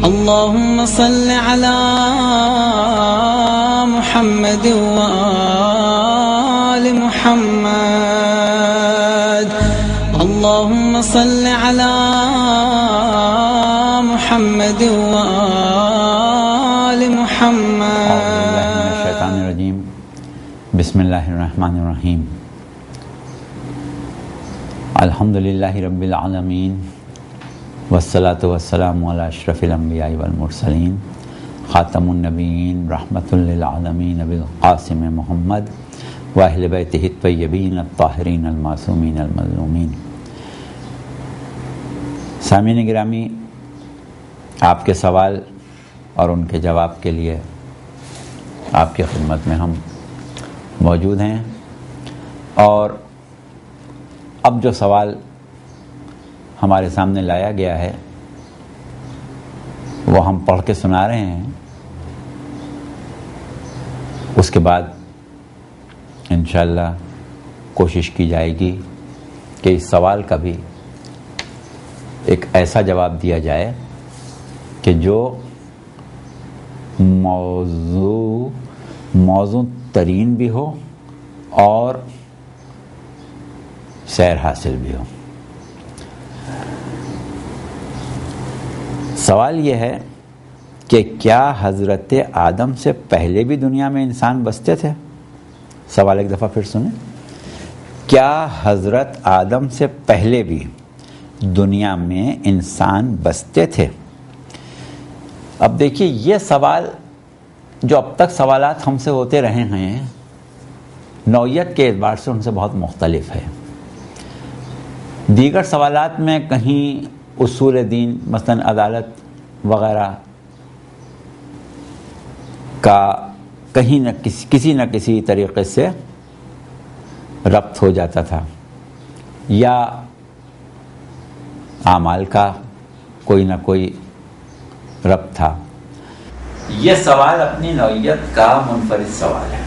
اللهم صل على محمد وآل محمد. اللهم صل على محمد وآل محمد. الشیطان الرجیم. بسم اللہ الرحمن الرحیم. الحمد للہ رب العالمین والصلاة والسلام علی اشرف الانبیاء والمرسلین خاتم النبیین رحمۃ للعالمین بالقاسم محمد واہل بیتہ الطیبین الطاہرین المعصومین المظلومین. سامعین گرامی، آپ کے سوال اور ان کے جواب کے لیے آپ کی خدمت میں ہم موجود ہیں، اور اب جو سوال ہمارے سامنے لایا گیا ہے وہ ہم پڑھ کے سنا رہے ہیں. اس کے بعد انشاءاللہ کوشش کی جائے گی کہ اس سوال کا بھی ایک ایسا جواب دیا جائے کہ جو موضوع ترین بھی ہو اور سیر حاصل بھی ہو. سوال یہ ہے کہ کیا حضرت آدم سے پہلے بھی دنیا میں انسان بستے تھے؟ سوال ایک دفعہ پھر سنیں. کیا حضرت آدم سے پہلے بھی دنیا میں انسان بستے تھے؟ اب دیکھیے، یہ سوال جو اب تک سوالات ہم سے ہوتے رہے ہیں نوعیت کے اعتبار سے ان سے بہت مختلف ہے. دیگر سوالات میں کہیں اصول دین مثلا عدالت وغیرہ کا کہیں نہ کسی نہ کسی طریقے سے ربط ہو جاتا تھا، یا اعمال کا کوئی نہ کوئی ربط تھا. یہ سوال اپنی نوعیت کا منفرد سوال ہے،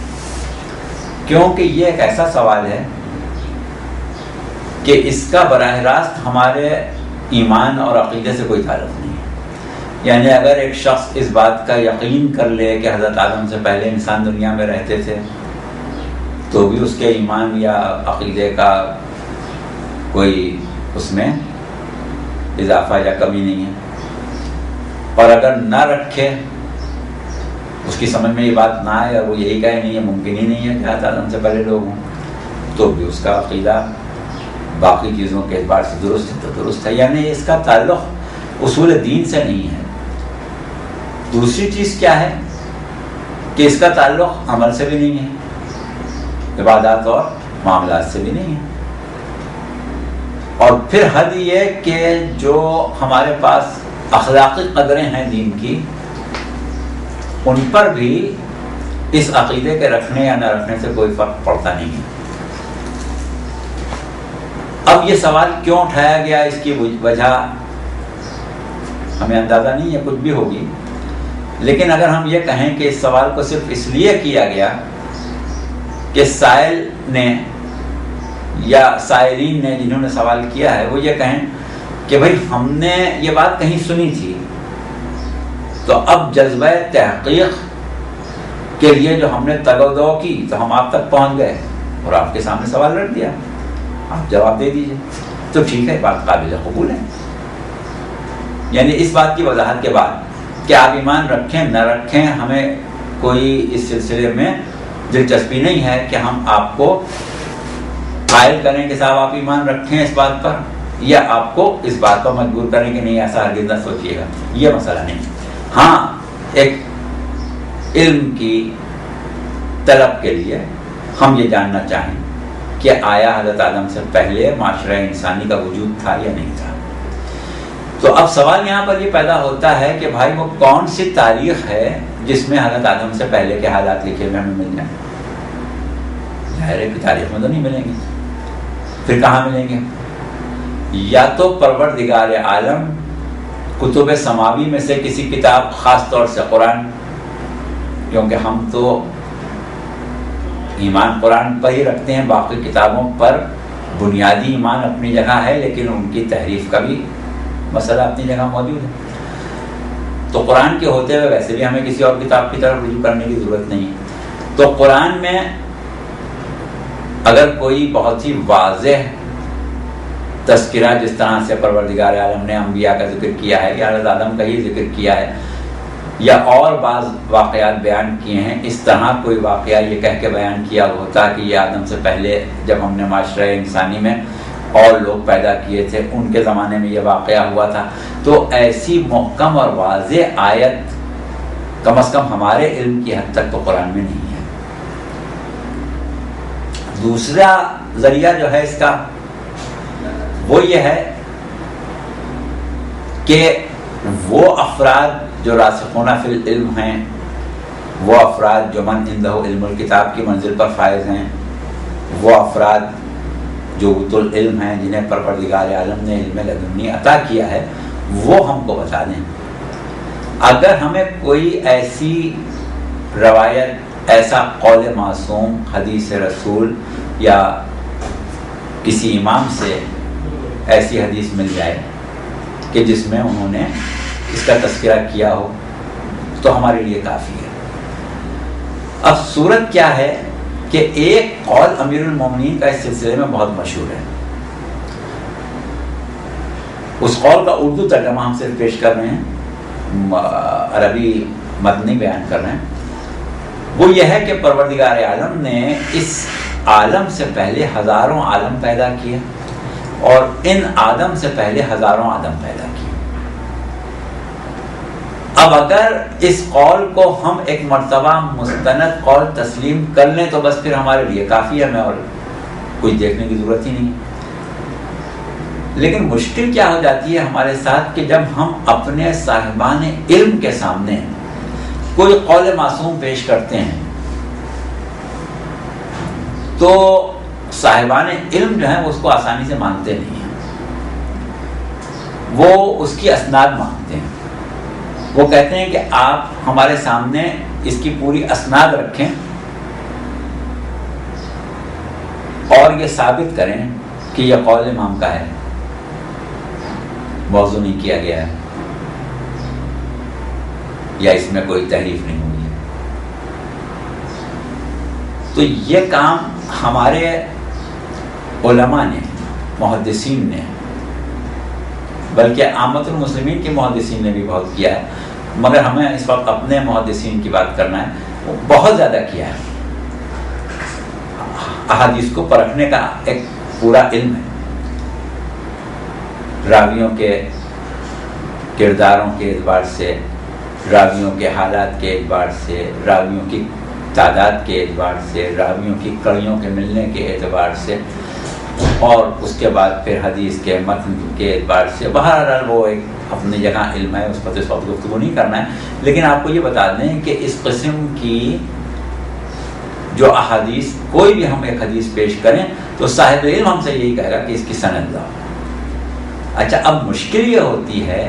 کیونکہ یہ ایک ایسا سوال ہے کہ اس کا براہ راست ہمارے ایمان اور عقیدے سے کوئی تعلق نہیں ہے. یعنی اگر ایک شخص اس بات کا یقین کر لے کہ حضرت آدم سے پہلے انسان دنیا میں رہتے تھے تو بھی اس کے ایمان یا عقیدے کا کوئی اس میں اضافہ یا کمی نہیں ہے. اور اگر نہ رکھے، اس کی سمجھ میں یہ بات نہ آئے اور وہ یہی کہے نہیں ہے، ممکن ہی نہیں ہے کہ حضرت آدم سے پہلے لوگ ہوں، تو بھی اس کا عقیدہ باقی چیزوں کے اعتبار سے درست ہے تو درست ہے. یعنی اس کا تعلق اصول دین سے نہیں ہے. دوسری چیز کیا ہے کہ اس کا تعلق عمل سے بھی نہیں ہے، عبادات اور معاملات سے بھی نہیں ہے. اور پھر حد یہ کہ جو ہمارے پاس اخلاقی قدریں ہیں دین کی، ان پر بھی اس عقیدے کے رکھنے یا نہ رکھنے سے کوئی فرق پڑتا نہیں ہے. اب یہ سوال کیوں اٹھایا گیا، اس کی وجہ ہمیں اندازہ نہیں ہے، کچھ بھی ہوگی. لیکن اگر ہم یہ کہیں کہ اس سوال کو صرف اس لیے کیا گیا کہ سائل نے یا سائلین نے جنہوں نے سوال کیا ہے وہ یہ کہیں کہ بھئی ہم نے یہ بات کہیں سنی تھی، تو اب جذبہ تحقیق کے لیے جو ہم نے تگ و دو کی تو ہم آپ تک پہنچ گئے اور آپ کے سامنے سوال رکھ دیا، آپ جواب دے دیجئے. تو ٹھیک ہے، بات قابل قبول ہے. یعنی اس بات کی وضاحت کے بعد کہ آپ ایمان رکھیں نہ رکھیں، ہمیں کوئی اس سلسلے میں دلچسپی نہیں ہے کہ ہم آپ کو قائل کریں کہ صاحب آپ ایمان رکھیں اس بات پر، یا آپ کو اس بات پر مجبور کریں کہ نہیں ایسا ہرگز نہ سوچیے گا. یہ مسئلہ نہیں. ہاں، ایک علم کی طلب کے لیے ہم یہ جاننا چاہیں کہ آیا حضرت آدم سے پہلے معاشرہ انسانی کا وجود تھا یا نہیں تھا. تو اب سوال یہاں پر یہ پیدا ہوتا ہے کہ بھائی وہ کون سی تاریخ ہے جس میں حضرت آدم سے پہلے کے حالات لکھے ہوئے ہمیں مل جائیں؟ ظاہر ہے کہ تاریخ میں تو نہیں ملیں گے، پھر کہاں ملیں گے؟ یا تو پروردگار عالم کتب سماوی میں سے کسی کتاب، خاص طور سے قرآن، کیونکہ ہم تو ایمان قرآن پر ہی رکھتے ہیں، باقی کتابوں پر بنیادی ایمان اپنی جگہ ہے لیکن ان کی تحریف کا بھی مسئلہ اپنی جگہ موجود ہے. تو قرآن کے ہوتے ہوئے ویسے بھی ہمیں کسی اور کتاب کی طرف رجوع کرنے کی ضرورت نہیں ہے۔ تو قرآن میں اگر کوئی بہت ہی واضح تذکرہ جس طرح سے پروردگار عالم نے انبیاء کا ذکر کیا ہے یا حضرت آدم کا ہی ذکر کیا ہے یا اور بعض واقعات بیان کیے ہیں، اس طرح کوئی واقعہ یہ کہہ کے بیان کیا ہوتا کہ یہ آدم سے پہلے جب ہم نے معاشرہ انسانی میں اور لوگ پیدا کیے تھے ان کے زمانے میں یہ واقعہ ہوا تھا، تو ایسی محکم اور واضح آیت کم از کم ہمارے علم کی حد تک تو قرآن میں نہیں ہے۔ دوسرا ذریعہ جو ہے اس کا وہ یہ ہے کہ وہ افراد جو راسخون فی العلم ہیں، وہ افراد جو من عنده علم الکتاب کی منزل پر فائز ہیں، وہ افراد جو اوت العلم ہیں جنہیں پروردگار عالم نے علم لدنی عطا کیا ہے، وہ ہم کو بتا دیں۔ اگر ہمیں کوئی ایسی روایت، ایسا قول معصوم، حدیث رسول یا کسی امام سے ایسی حدیث مل جائے کہ جس میں انہوں نے اس کا تذکرہ کیا ہو تو ہمارے لیے کافی ہے۔ اب صورت کیا ہے کہ ایک قول امیر المومنین کا اس سلسلے میں بہت مشہور ہے، اس قول کا اردو ترجمہ ہم صرف پیش کر رہے ہیں، عربی متنی بیان کر رہے ہیں۔ وہ یہ ہے کہ پروردگار عالم نے اس عالم سے پہلے ہزاروں عالم پیدا کیے اور ان آدم سے پہلے ہزاروں آدم پیدا کیے۔ اب اگر اس قول کو ہم ایک مرتبہ مستند قول تسلیم کر لیں تو بس پھر ہمارے لیے کافی ہے، ہمیں اور کچھ دیکھنے کی ضرورت ہی نہیں۔ لیکن مشکل کیا ہو جاتی ہے ہمارے ساتھ کہ جب ہم اپنے صاحبان علم کے سامنے کوئی قول معصوم پیش کرتے ہیں تو صاحبان علم جو ہیں وہ اس کو آسانی سے مانتے نہیں ہیں، وہ اس کی اسناد مانگتے ہیں۔ وہ کہتے ہیں کہ آپ ہمارے سامنے اس کی پوری اسناد رکھیں اور یہ ثابت کریں کہ یہ قول امام کا ہے، موضوع نہیں کیا گیا ہے یا اس میں کوئی تحریف نہیں ہوئی ہے۔ تو یہ کام ہمارے علماء نے، محدثین نے، بلکہ عامت المسلمین کے محدثین نے بھی بہت کیا ہے، مگر ہمیں اس وقت اپنے محدثین کی بات کرنا ہے، وہ بہت زیادہ کیا ہے۔ احادیث کو پرکھنے کا ایک پورا علم ہے، راویوں کے کرداروں کے اعتبار سے، راویوں کے حالات کے اعتبار سے، راویوں کی تعداد کے اعتبار سے، راویوں کی کڑیوں کے ملنے کے اعتبار سے، اور اس کے بعد پھر حدیث کے متن کے اعتبار سے۔ بہرحال وہ ایک اپنی جگہ علم ہے، اس پر اس وقت گفتگو نہیں کرنا ہے، لیکن آپ کو یہ بتا دیں کہ اس قسم کی جو احادیث، کوئی بھی ہم ایک حدیث پیش کریں تو صاحب علم ہم سے یہی کہے گا کہ اس کی سند لاؤ۔ اچھا، اب مشکل یہ ہوتی ہے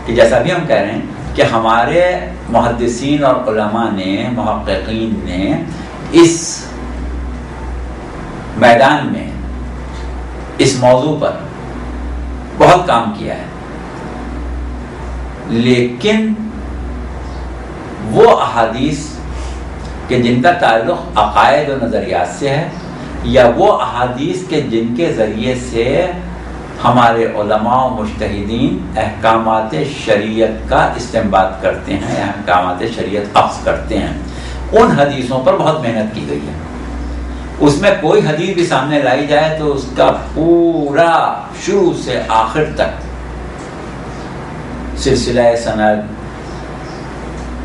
کہ جیسا بھی ہم کہہ رہے ہیں کہ ہمارے محدثین اور علماء نے، محققین نے اس میدان میں، اس موضوع پر بہت کام کیا ہے، لیکن وہ احادیث کہ جن کا تعلق عقائد و نظریات سے ہے، یا وہ احادیث کے جن کے ذریعے سے ہمارے علماء و مجتہدین احکامات شریعت کا استنباط کرتے ہیں، احکامات شریعت اخذ کرتے ہیں، ان حدیثوں پر بہت محنت کی گئی ہے۔ اس میں کوئی حدیث بھی سامنے لائی جائے تو اس کا پورا شروع سے آخر تک سلسلہ سند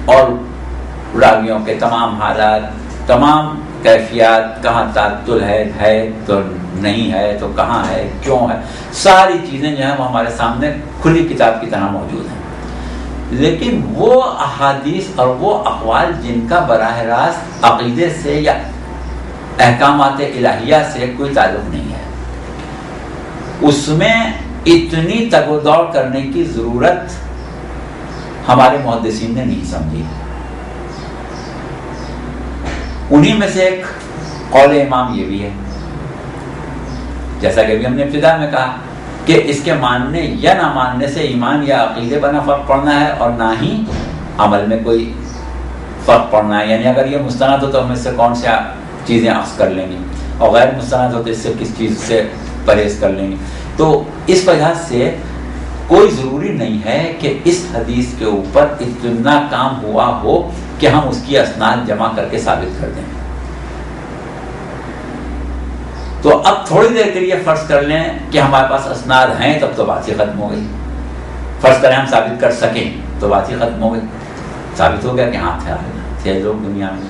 اور راویوں کے تمام حالات، تمام کیفیات، کہاں تعطل ہے تو نہیں ہے تو کہاں ہے، کیوں ہے، ساری چیزیں جو ہیں وہ ہمارے سامنے کھلی کتاب کی طرح موجود ہیں۔ لیکن وہ احادیث اور وہ اقوال جن کا براہ راست عقیدے سے یا احکامات الہیہ سے کوئی تعلق نہیں ہے، اس میں اتنی تگ و دوڑ کرنے کی ضرورت ہمارے محدثین نے نہیں سمجھی۔ انہی میں سے ایک قول امام یہ بھی ہے، جیسا کہ ابھی ہم نے ابتدا میں کہا کہ اس کے ماننے یا نہ ماننے سے ایمان یا عقیدے پر نہ فرق پڑنا ہے اور نہ ہی عمل میں کوئی فرق پڑنا ہے. یعنی اگر یہ مستند ہو تو ہم اس سے کون سی چیزیں اخذ کر لیں گے اور غیر مستند ہو تو اس سے کس چیز سے پرہیز کر لیں گے. تو اس وجہ سے کوئی ضروری نہیں ہے کہ اس حدیث کے اوپر اتنا کام ہوا ہو کہ ہم اس کی اسناد جمع کر کے ثابت کر دیں. تو اب تھوڑی دیر کے لیے فرض کر لیں کہ ہمارے پاس اسناد ہیں، تب تو بات ہی ختم ہو گئی. فرض کریں ہم ثابت کر سکیں تو بات ہی ختم ہو گئی، ثابت ہو گیا کہ ہاں تھے لوگ دنیا میں.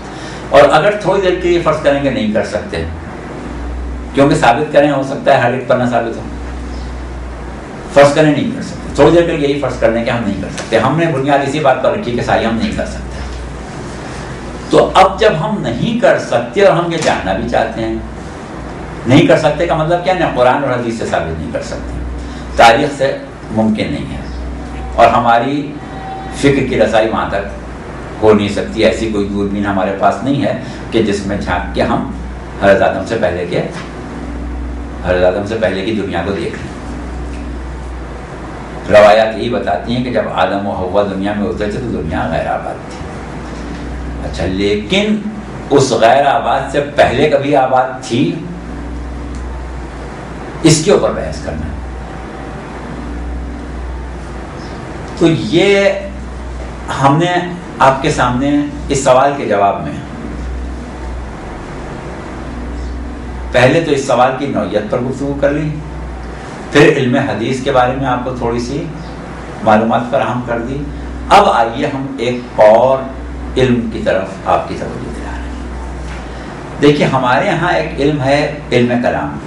اور اگر تھوڑی دیر کے لیے فرض کریں کہ نہیں کر سکتے، کیونکہ ثابت کریں ہو سکتا ہے ہر ایک پر نہ ثابت ہو، فرض کریں نہیں کر سکتے، تھوڑی دیر کے لیے یہی فرض کرنے کہ ہم نہیں کر سکتے. ہم نے بنیاد اسی بات پر رکھی کہ ساری ہم نہیں کر سکتے. تو اب جب ہم نہیں کر سکتے اور ہم یہ جاننا بھی چاہتے ہیں، نہیں کر سکتے کا مطلب کیا؟ نہ قرآن اور حدیث سے ثابت نہیں کر سکتے، تاریخ سے ممکن نہیں ہے، اور ہماری فکر کی رسائی وہاں تک ہو نہیں سکتی. ایسی کوئی دوربین ہمارے پاس نہیں ہے کہ جس میں جھانک کے ہم حضرت آدم سے پہلے کی دنیا کو دیکھ لیں. روایات یہی بتاتی ہیں کہ جب آدم و حوا دنیا میں اترے تھے تو دنیا غیر آباد تھی. اچھا، لیکن اس غیر آباد سے پہلے کبھی آباد تھی؟ اس کے اوپر بحث کرنا ہے. تو یہ ہم نے آپ کے سامنے اس سوال کے جواب میں پہلے تو اس سوال کی نوعیت پر گفتگو کر لی، پھر علم حدیث کے بارے میں آپ کو تھوڑی سی معلومات فراہم کر دی. اب آئیے ہم ایک اور علم کی طرف آپ کی توجہ دلا رہے ہیں. دیکھیے، ہمارے یہاں ایک علم ہے علم کلام،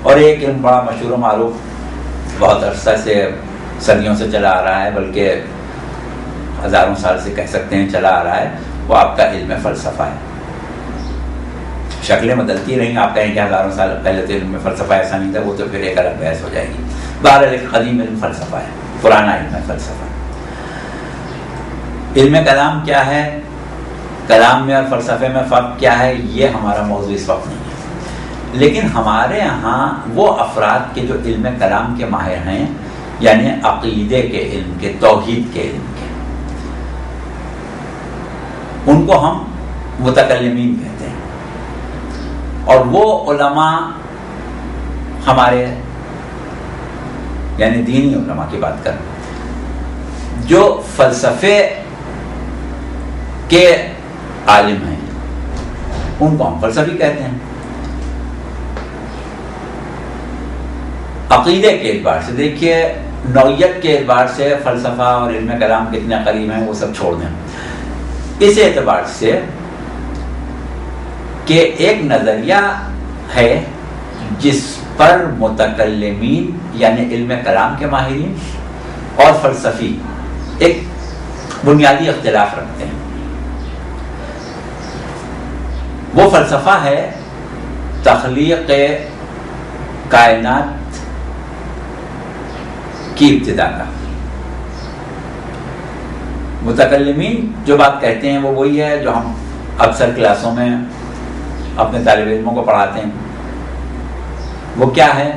اور ایک علم بڑا مشہور و معروف، بہت عرصہ سے، صدیوں سے چلا آ رہا ہے، بلکہ ہزاروں سال سے کہہ سکتے ہیں چلا آ رہا ہے. وہ آپ کا علم فلسفہ ہے. شکلیں بدلتی رہیں، آپ کہیں کہ ہزاروں سال پہلے تو علم فلسفہ ایسا نہیں تھا، وہ تو پھر ایک الگ بحث ہو جائے گی. بہرحال ایک قدیم علم فلسفہ ہے، پرانا علم فلسفہ. علم کلام کیا ہے، کلام میں اور فلسفے میں فرق کیا ہے، یہ ہمارا موضوع اس وقت نہیں ہے. لیکن ہمارے ہاں وہ افراد کے جو علم کلام کے ماہر ہیں، یعنی عقیدے کے علم کے، توحید کے علم کے، ان کو ہم متکلمین کہتے ہیں. اور وہ علماء ہمارے، یعنی دینی علماء کی بات کریں، جو فلسفے کے عالم ہیں، ان کو ہم فلسفی کہتے ہیں. عقیدے کے اعتبار سے دیکھیے، نوعیت کے اعتبار سے فلسفہ اور علم کلام کتنے قریب ہیں وہ سب چھوڑ دیں. اس اعتبار سے کہ ایک نظریہ ہے جس پر متکلمین یعنی علم کلام کے ماہرین اور فلسفی ایک بنیادی اختلاف رکھتے ہیں. وہ فلسفہ ہے تخلیق کائنات کی ابتدا کا. متکلمین جو بات کہتے ہیں وہ وہی ہے جو ہم اکثر کلاسوں میں اپنے طالب علموں کو پڑھاتے ہیں. وہ کیا ہے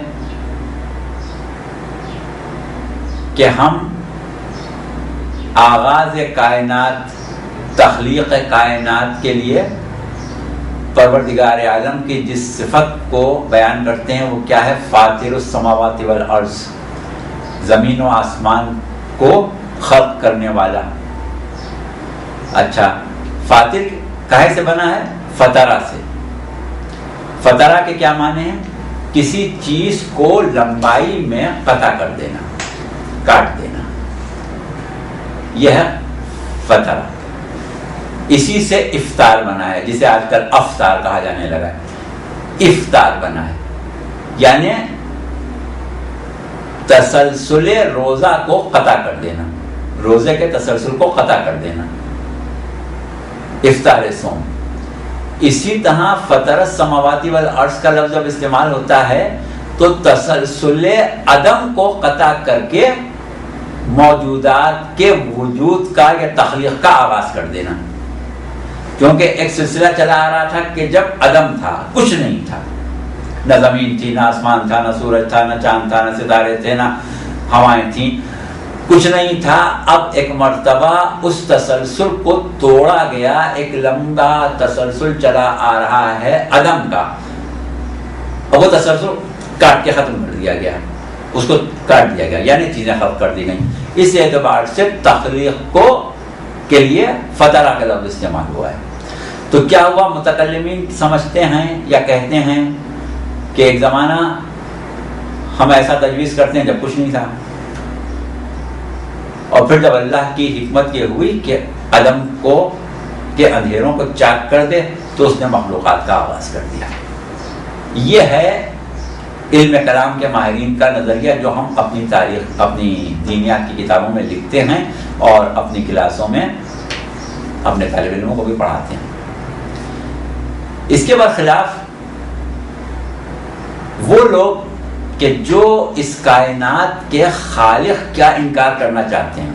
کہ ہم آغاز کائنات، تخلیق کائنات کے لیے پروردگار عالم کی جس صفت کو بیان کرتے ہیں وہ کیا ہے؟ فاطر السماوات والارض، زمین و آسمان کو خلق کرنے والا. اچھا، فاطر کہے سے بنا ہے؟ فطرہ سے. فطرہ کے کیا معنی ہیں؟ کسی چیز کو لمبائی میں قطع کر دینا، کاٹ دینا، یہ ہے فطرہ. اسی سے افطار بنا ہے، جسے آج کل افطار کہا جانے لگا ہے. افطار بنا ہے یعنی تسلسل روزہ کو قطع کر دینا، روزے کے تسلسل کو قطع کر دینا، افطار صوم. اسی طرح فطر السماوات والارض کا لفظ جب استعمال ہوتا ہے تو تسلسل عدم کو قطع کر کے موجودات کے وجود کا یا تخلیق کا آغاز کر دینا. کیونکہ ایک سلسلہ چلا آ رہا تھا کہ جب عدم تھا، کچھ نہیں تھا، نہ زمین تھی، نہ آسمان تھا، نہ سورج تھا، نہ چاند تھا، نہ ستارے تھے، نہ ہوائیں تھیں، کچھ نہیں تھا۔ اب ایک مرتبہ اس تسلسل کو توڑا گیا، ایک لمبا تسلسل چلا آ رہا ہے عدم کا، اور وہ تسلسل کاٹ کے ختم کر دیا گیا، اس کو کاٹ دیا گیا، یعنی چیزیں ختم کر دی گئیں۔ اس اعتبار سے تخلیق کو کے لیے فترہ کا لفظ استعمال ہوا ہے۔ تو کیا ہوا، متکلمین سمجھتے ہیں یا کہتے ہیں کہ ایک زمانہ ہم ایسا تجویز کرتے ہیں جب کچھ نہیں تھا، اور پھر جب اللہ کی حکمت یہ ہوئی کہ عدم کو کے اندھیروں کو چاک کر دے تو اس نے مخلوقات کا آغاز کر دیا۔ یہ ہے علم کلام کے ماہرین کا نظریہ، جو ہم اپنی تاریخ، اپنی دینیات کی کتابوں میں لکھتے ہیں اور اپنی کلاسوں میں اپنے طالب علموں کو بھی پڑھاتے ہیں۔ اس کے برخلاف وہ لوگ کہ جو اس کائنات کے خالق کیا انکار کرنا چاہتے ہیں،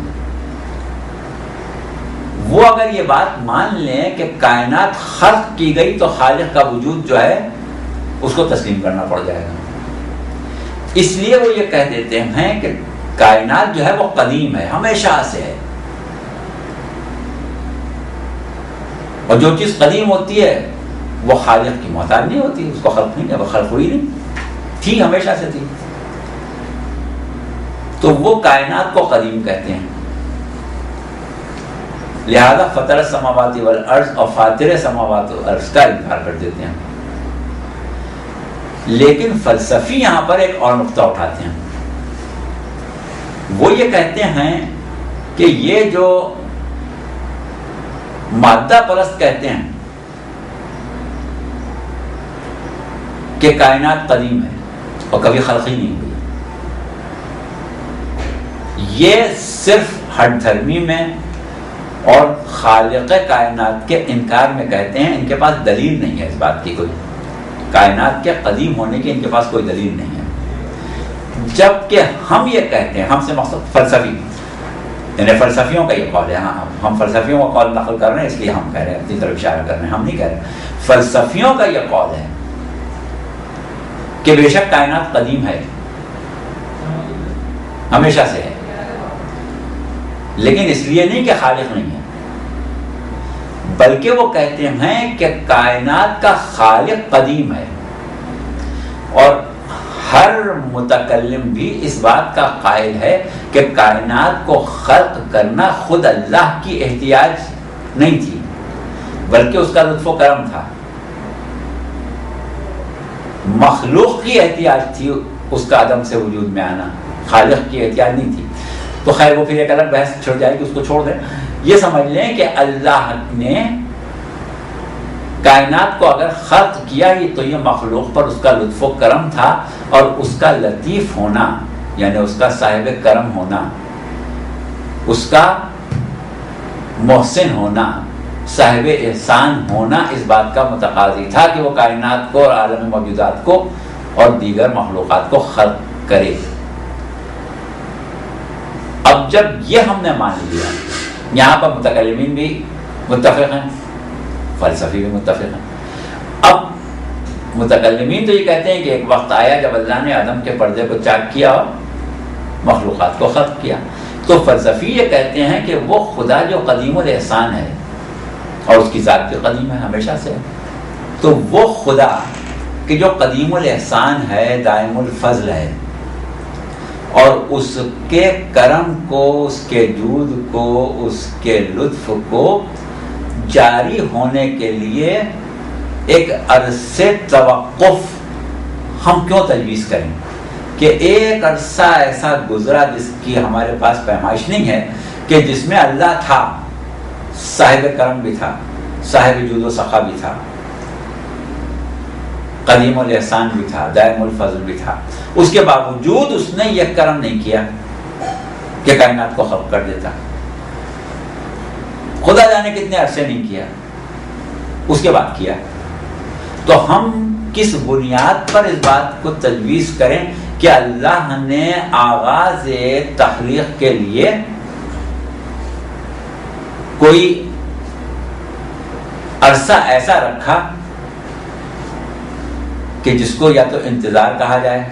وہ اگر یہ بات مان لیں کہ کائنات خلق کی گئی تو خالق کا وجود جو ہے اس کو تسلیم کرنا پڑ جائے گا۔ اس لیے وہ یہ کہہ دیتے ہیں کہ کائنات جو ہے وہ قدیم ہے، ہمیشہ سے ہے، اور جو چیز قدیم ہوتی ہے وہ خالق کی محتاج نہیں ہوتی، اس کو خلق نہیں ہے، وہ خلق ہوئی نہیں تھی، ہمیشہ سے تھی۔ تو وہ کائنات کو قدیم کہتے ہیں، لہذا فطر السماوات والارض اور فاطر السماوات والارض کا انکار کر دیتے ہیں۔ لیکن فلسفی یہاں پر ایک اور نقطہ اٹھاتے ہیں، وہ یہ کہتے ہیں کہ یہ جو مادہ پرست کہتے ہیں کہ کائنات قدیم ہے اور کبھی خلق ہی نہیں ہوئی، یہ صرف ہٹ دھرمی میں اور خالق کائنات کے انکار میں کہتے ہیں، ان کے پاس دلیل نہیں ہے اس بات کی، کوئی کائنات کے قدیم ہونے کی ان کے پاس کوئی دلیل نہیں ہے۔ جبکہ ہم یہ کہتے ہیں، ہم سے مقصد فلسفی، یعنی فلسفیوں کا یہ قول ہے، ہم فلسفیوں کا قول نقل کر رہے ہیں، اس لیے ہم کہہ رہے ہیں، اپنی طرف اشارہ کر رہے ہیں، ہم نہیں کہہ رہے، فلسفیوں کا یہ قول ہے کہ بے شک کائنات قدیم ہے، ہمیشہ سے ہے، لیکن اس لیے نہیں کہ خالق نہیں ہے، بلکہ وہ کہتے ہیں کہ کائنات کا خالق قدیم ہے، اور ہر متکلم بھی اس بات کا قائل ہے کہ کائنات کو خلق کرنا خود اللہ کی احتیاج نہیں تھی، بلکہ اس کا لطف و کرم تھا، مخلوق کی احتیاج تھی اس کا عدم سے وجود میں آنا، خالق کی احتیاج نہیں تھی۔ تو خیر وہ پھر ایک الگ بحث چھڑ جائے گی، اس کو چھوڑ دیں۔ یہ سمجھ لیں کہ اللہ نے کائنات کو اگر خلق کیا ہی تو یہ مخلوق پر اس کا لطف و کرم تھا، اور اس کا لطیف ہونا یعنی اس کا صاحب کرم ہونا، اس کا محسن ہونا، صاحب احسان ہونا اس بات کا متقاضی تھا کہ وہ کائنات کو اور عالم موجودات کو اور دیگر مخلوقات کو خلق کرے۔ اب جب یہ ہم نے مان لیا، یہاں پر متکلمین بھی متفق ہیں، فلسفی بھی متفق ہیں۔ اب متکلمین تو یہ کہتے ہیں کہ ایک وقت آیا جب اللہ نے آدم کے پردے کو چاک کیا اور مخلوقات کو خلق کیا، تو فلسفی یہ کہتے ہیں کہ وہ خدا جو قدیم الاحسان ہے اور اس کی ذات بھی قدیم ہے، ہمیشہ سے ہے، تو وہ خدا کہ جو قدیم الاحسان ہے، دائم الفضل ہے، اور اس کے کرم کو، اس کے جود کو، اس کے لطف کو جاری ہونے کے لیے ایک عرصے توقف ہم کیوں تجویز کریں کہ ایک عرصہ ایسا گزرا جس کی ہمارے پاس پیمائش نہیں ہے، کہ جس میں اللہ تھا، صاحب کرم بھی تھا، صاحب جود و سخا بھی تھا، قدیم الاحسان بھی تھا، دائم الفضل بھی تھا، اس کے باوجود اس نے یہ کرم نہیں کیا کہ کائنات کو خلق کر دیتا، خدا جانے کتنے عرصے نہیں کیا، اس کے بعد کیا۔ تو ہم کس بنیاد پر اس بات کو تجویز کریں کہ اللہ نے آغاز تخلیق کے لیے کوئی عرصہ ایسا رکھا کہ جس کو یا تو انتظار کہا جائے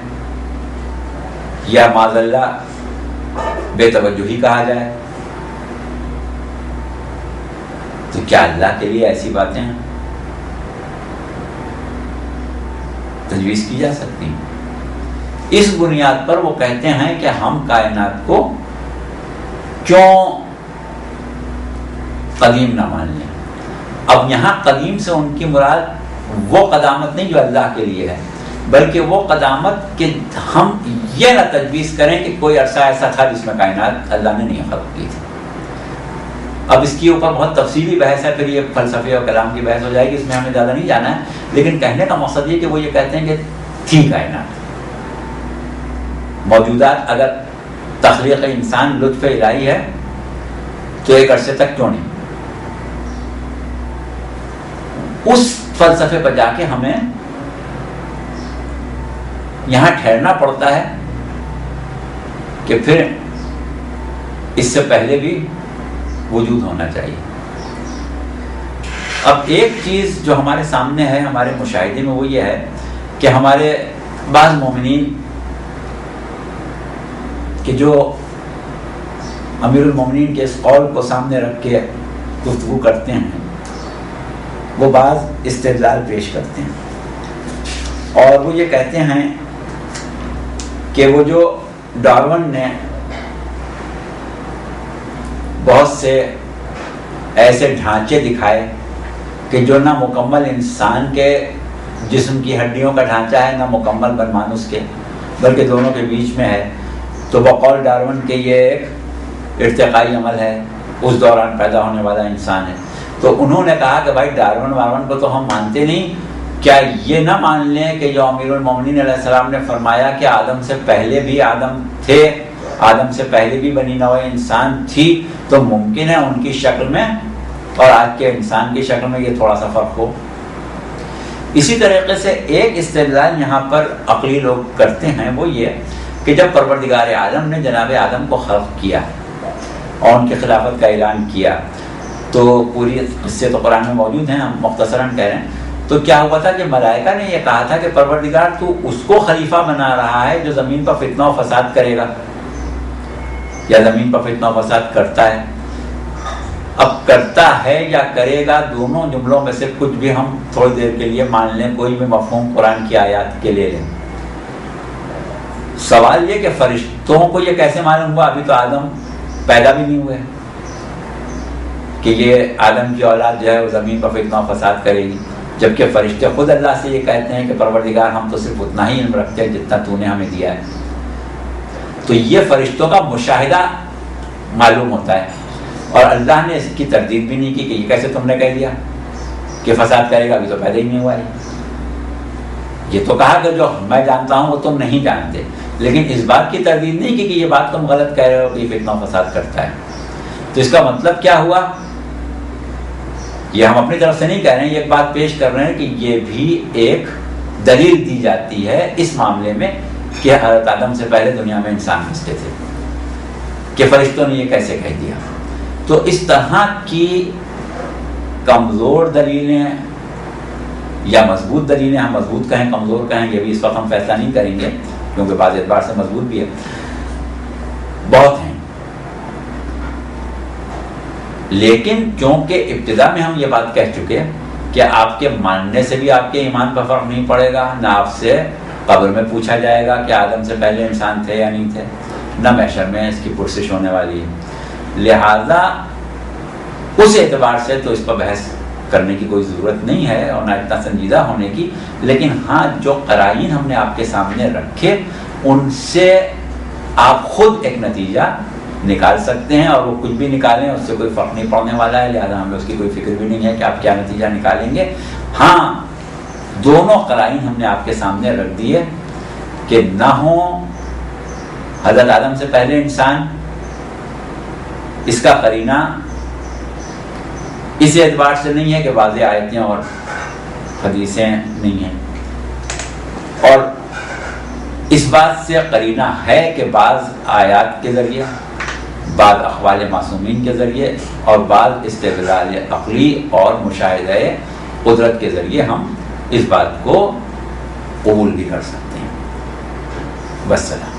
یا معاذ اللہ بے توجہی کہا جائے، تو کیا اللہ کے لیے ایسی باتیں تجویز کی جا سکتی ہیں؟ اس بنیاد پر وہ کہتے ہیں کہ ہم کائنات کو کیوں قدیم نہ مان لیں۔ اب یہاں قدیم سے ان کی مراد وہ قدامت نہیں جو اللہ کے لیے ہے، بلکہ وہ قدامت کہ ہم یہ نہ تجویز کریں کہ کوئی عرصہ ایسا تھا جس میں کائنات اللہ نے نہیں خلق کی تھی۔ اب اس کے اوپر بہت تفصیلی بحث ہے، پھر یہ فلسفے اور کلام کی بحث ہو جائے گی، اس میں ہمیں زیادہ نہیں جانا ہے، لیکن کہنے کا مقصد یہ کہ وہ یہ کہتے ہیں کہ تھی کائنات موجودات، اگر تخلیق انسان لطف الہی ہے تو ایک عرصے تک کیوں نہیں؟ اس فلسفے پر جا کے ہمیں یہاں ٹھہرنا پڑتا ہے کہ پھر اس سے پہلے بھی وجود ہونا چاہیے۔ اب ایک چیز جو ہمارے سامنے ہے ہمارے مشاہدے میں وہ یہ ہے کہ ہمارے بعض مومنین کہ جو امیر المومنین کے اس قول کو سامنے رکھ کے گفتگو کرتے ہیں، وہ بعض استدلال پیش کرتے ہیں، اور وہ یہ کہتے ہیں کہ وہ جو ڈارون نے بہت سے ایسے ڈھانچے دکھائے کہ جو نہ مکمل انسان کے جسم کی ہڈیوں کا ڈھانچہ ہے، نہ مکمل بنمانوس کے، بلکہ دونوں کے بیچ میں ہے، تو بقول ڈارون کے یہ ایک ارتقائی عمل ہے، اس دوران پیدا ہونے والا انسان ہے۔ تو انہوں نے کہا کہ بھائی ڈارون کو تو ہم مانتے نہیں، کیا یہ نہ مان لیں کہ جو امیر المومنین علیہ السلام نے فرمایا کہ آدم سے پہلے بھی آدم تھے، آدم سے پہلے بھی بنی نوع انسان تھی، تو ممکن ہے ان کی شکل میں اور آج کے انسان کی شکل میں یہ تھوڑا سا فرق ہو۔ اسی طریقے سے ایک استدلال یہاں پر عقلی لوگ کرتے ہیں، وہ یہ کہ جب پروردگار عالم نے جناب آدم کو خلق کیا اور ان کی خلافت کا اعلان کیا، تو پوری قصے تو قرآن میں موجود ہیں، ہم مختصراً کہہ رہے ہیں، تو کیا ہوا تھا کہ ملائکہ نے یہ کہا تھا کہ پروردگار تو اس کو خلیفہ بنا رہا ہے جو زمین پر فتنہ و فساد کرے گا، یا زمین پر فتنہ و فساد کرتا ہے۔ اب کرتا ہے یا کرے گا، دونوں جملوں میں سے کچھ بھی ہم تھوڑی دیر کے لیے مان لیں، کوئی بھی مفہوم قرآن کی آیات کے لے لیں۔ سوال یہ کہ فرشتوں کو یہ کیسے معلوم ہوا؟ ابھی تو آدم پیدا بھی نہیں ہوئے کہ یہ آدم کی اولاد جو ہے وہ زمین پر فتنہ و فساد کرے گی، جبکہ فرشتے خود اللہ سے یہ کہتے ہیں کہ پروردگار ہم تو صرف اتنا ہی علم رکھتے ہیں جتنا تو نے ہمیں دیا ہے۔ تو یہ فرشتوں کا مشاہدہ معلوم ہوتا ہے، اور اللہ نے اس کی تردید بھی نہیں کی کہ یہ کیسے تم نے کہہ دیا کہ فساد کرے گا، ابھی تو پیدا ہی نہیں ہوا ہے۔ یہ تو کہا کہ جو میں جانتا ہوں وہ تم نہیں جانتے، لیکن اس بات کی تردید نہیں کی کہ یہ بات تم غلط کہہ رہے ہو کہ یہ فتنہ و فساد کرتا ہے۔ تو اس کا مطلب کیا ہوا؟ یہ ہم اپنی طرف سے نہیں کہہ رہے ہیں، یہ ایک بات پیش کر رہے ہیں کہ یہ بھی ایک دلیل دی جاتی ہے اس معاملے میں کہ حضرت آدم سے پہلے دنیا میں انسان بستے تھے، کہ فرشتوں نے یہ کیسے کہہ دیا۔ تو اس طرح کی کمزور دلیلیں یا مضبوط دلیلیں، ہم مضبوط کہیں کمزور کہیں یہ بھی اس وقت ہم فیصلہ نہیں کریں گے، کیونکہ بعض اعتبار سے مضبوط بھی ہے، بہت ہیں، لیکن چونکہ ابتدا میں ہم یہ بات کہہ چکے کہ آپ کے ماننے سے بھی آپ کے ایمان پر فرق نہیں پڑے گا، نہ آپ سے قبر میں پوچھا جائے گا کہ آدم سے پہلے انسان تھے یا نہیں تھے، نہ محشر میں اس کی پرسش ہونے والی ہے، لہذا اس اعتبار سے تو اس پر بحث کرنے کی کوئی ضرورت نہیں ہے اور نہ اتنا سنجیدہ ہونے کی۔ لیکن ہاں، جو قرائن ہم نے آپ کے سامنے رکھے ان سے آپ خود ایک نتیجہ نکال سکتے ہیں، اور وہ کچھ بھی نکالیں اس سے کوئی فرق نہیں پڑنے والا ہے، لہذا ہمیں اس کی کوئی فکر بھی نہیں ہے کہ آپ کیا نتیجہ نکالیں گے۔ ہاں، دونوں قرائن ہم نے آپ کے سامنے رکھ دیے کہ نہ ہوں حضرت آدم سے پہلے انسان، اس کا قرینہ اس اعتبار سے نہیں ہے کہ واضح آیتیں اور حدیثیں نہیں ہیں، اور اس بات سے قرینہ ہے کہ بعض آیات کے ذریعے، بعض اقوال معصومین کے ذریعے اور بعض استدلال عقلی اور مشاہدہ قدرت کے ذریعے ہم اس بات کو قبول بھی کر سکتے ہیں. بس سلام.